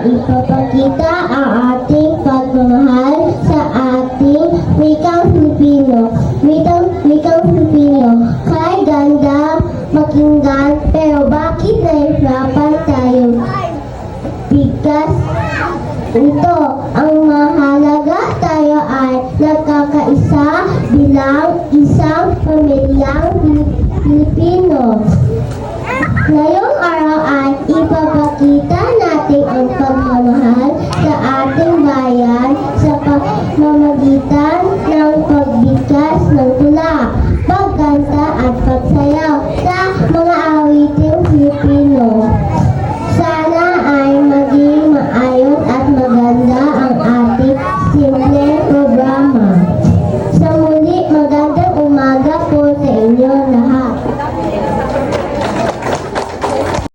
ipapakita ang ating pagmamahal sa ating wikang Filipino. Wikang Filipino. Kaya ganda makinggan, pero bakit nahihirapan tayo? Bigas ito